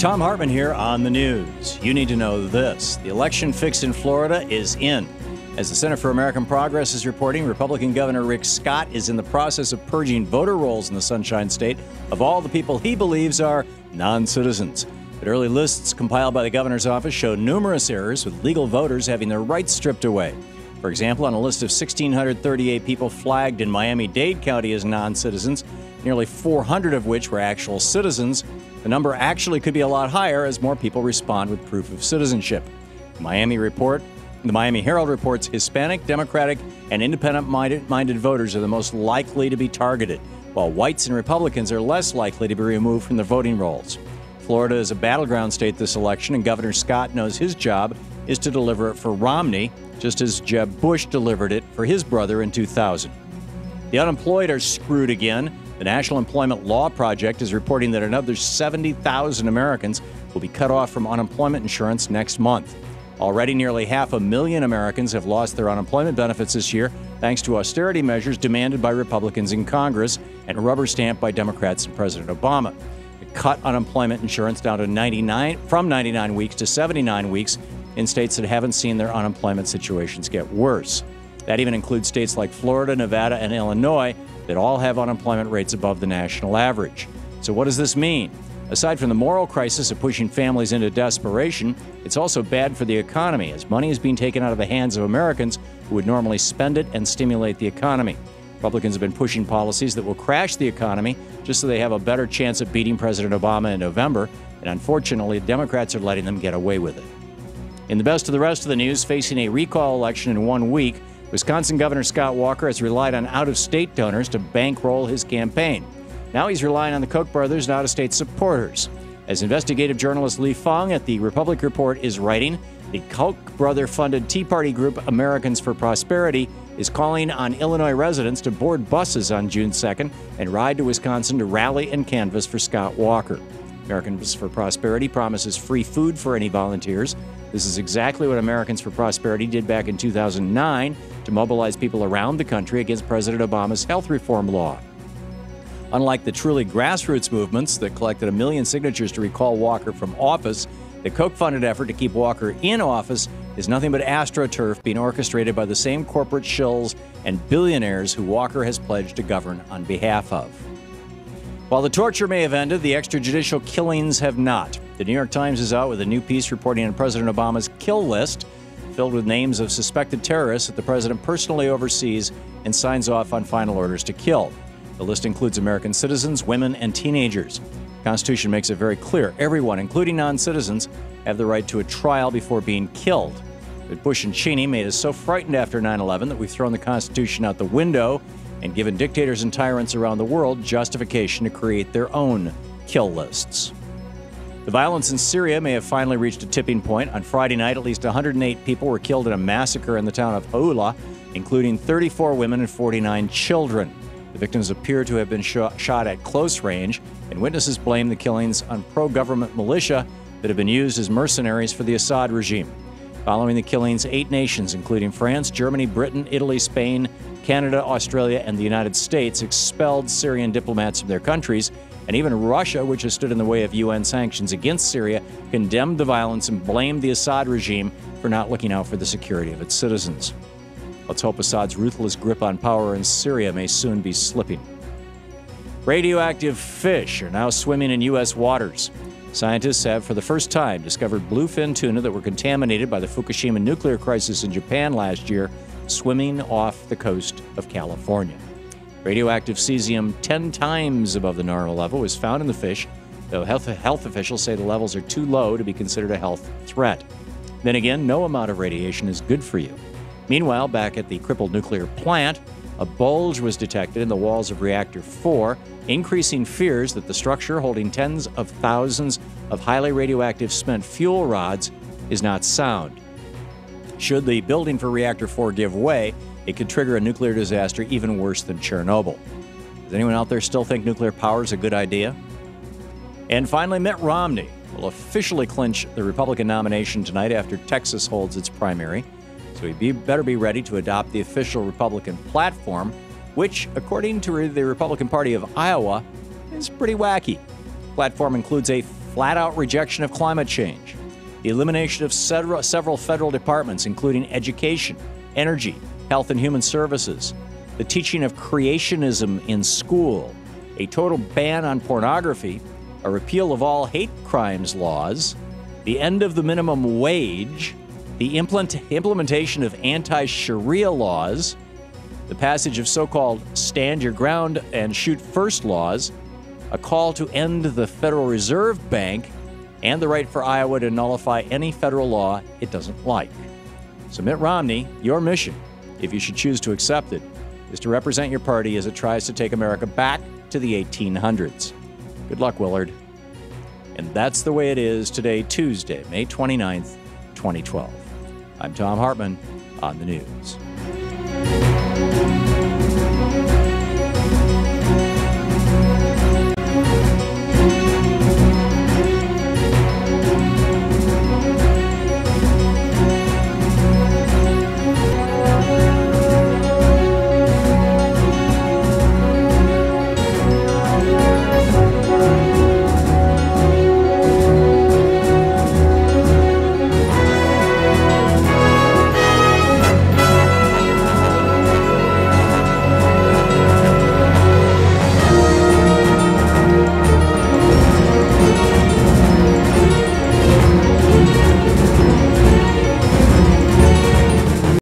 Tom Hartman here on the news. You need to know this. The election fix in Florida is in. As the Center for American Progress is reporting, Republican Governor Rick Scott is in the process of purging voter rolls in the Sunshine State of all the people he believes are non-citizens. But early lists compiled by the governor's office show numerous errors, with legal voters having their rights stripped away. For example, on a list of 1,638 people flagged in Miami-Dade County as non-citizens, nearly 400 of which were actual citizens, the number actually could be a lot higher as more people respond with proof of citizenship. The Miami Herald reports Hispanic, Democratic, and independent-minded voters are the most likely to be targeted, while whites and Republicans are less likely to be removed from the voting rolls. Florida is a battleground state this election, and Governor Scott knows his job is to deliver it for Romney, just as Jeb Bush delivered it for his brother in 2000. The unemployed are screwed again. The National Employment Law Project is reporting that another 70,000 Americans will be cut off from unemployment insurance next month. Already nearly 500,000 Americans have lost their unemployment benefits this year thanks to austerity measures demanded by Republicans in Congress and rubber-stamped by Democrats and President Obama. It cut unemployment insurance down to 99 weeks to 79 weeks in states that haven't seen their unemployment situations get worse. That even includes states like Florida, Nevada, and Illinois that all have unemployment rates above the national average. So what does this mean? Aside from the moral crisis of pushing families into desperation, it's also bad for the economy, as money is being taken out of the hands of Americans who would normally spend it and stimulate the economy. Republicans have been pushing policies that will crash the economy just so they have a better chance of beating President Obama in November, and unfortunately, Democrats are letting them get away with it. In the best of the rest of the news, facing a recall election in 1 week, Wisconsin Governor Scott Walker has relied on out-of-state donors to bankroll his campaign. Now he's relying on the Koch brothers and out-of-state supporters. As investigative journalist Lee Fong at the Republic Report is writing, the Koch brother-funded Tea Party group Americans for Prosperity is calling on Illinois residents to board buses on June 2nd and ride to Wisconsin to rally and canvass for Scott Walker. Americans for Prosperity promises free food for any volunteers. This is exactly what Americans for Prosperity did back in 2009 to mobilize people around the country against President Obama's health reform law. Unlike the truly grassroots movements that collected 1 million signatures to recall Walker from office, the Koch-funded effort to keep Walker in office is nothing but AstroTurf being orchestrated by the same corporate shills and billionaires who Walker has pledged to govern on behalf of. While the torture may have ended, the extrajudicial killings have not. The New York Times is out with a new piece reporting on President Obama's kill list, filled with names of suspected terrorists that the president personally oversees and signs off on final orders to kill. The list includes American citizens, women, and teenagers. The Constitution makes it very clear everyone, including non-citizens, have the right to a trial before being killed. But Bush and Cheney made us so frightened after 9/11 that we've thrown the Constitution out the window and given dictators and tyrants around the world justification to create their own kill lists. The violence in Syria may have finally reached a tipping point. On Friday night, at least 108 people were killed in a massacre in the town of Houla, including 34 women and 49 children. The victims appear to have been shot at close range, and witnesses blame the killings on pro-government militia that have been used as mercenaries for the Assad regime. Following the killings, 8 nations, including France, Germany, Britain, Italy, Spain, Canada, Australia, and the United States, expelled Syrian diplomats from their countries, and even Russia, which has stood in the way of UN sanctions against Syria, condemned the violence and blamed the Assad regime for not looking out for the security of its citizens. Let's hope Assad's ruthless grip on power in Syria may soon be slipping. Radioactive fish are now swimming in U.S. waters. Scientists have, for the first time, discovered bluefin tuna that were contaminated by the Fukushima nuclear crisis in Japan last year, swimming off the coast of California. Radioactive cesium 10 times above the normal level was found in the fish, though health officials say the levels are too low to be considered a health threat. Then again, no amount of radiation is good for you. Meanwhile, back at the crippled nuclear plant, a bulge was detected in the walls of Reactor 4, increasing fears that the structure holding tens of thousands of highly radioactive spent fuel rods is not sound. Should the building for Reactor 4 give way, it could trigger a nuclear disaster even worse than Chernobyl. Does anyone out there still think nuclear power is a good idea? And finally, Mitt Romney will officially clinch the Republican nomination tonight after Texas holds its primary. So he better be ready to adopt the official Republican platform, which, according to the Republican Party of Iowa, is pretty wacky. The platform includes a flat-out rejection of climate change, the elimination of several federal departments, including education, energy, health and human services, the teaching of creationism in school, a total ban on pornography, a repeal of all hate crimes laws, the end of the minimum wage, the implementation of anti-Sharia laws, the passage of so-called stand your ground and shoot first laws, a call to end the Federal Reserve Bank, and the right for Iowa to nullify any federal law it doesn't like. So Mitt Romney, your mission, if you should choose to accept it, is to represent your party as it tries to take America back to the 1800s. Good luck, Willard. And that's the way it is today, Tuesday, May 29th, 2012. I'm Thom Hartmann on the news.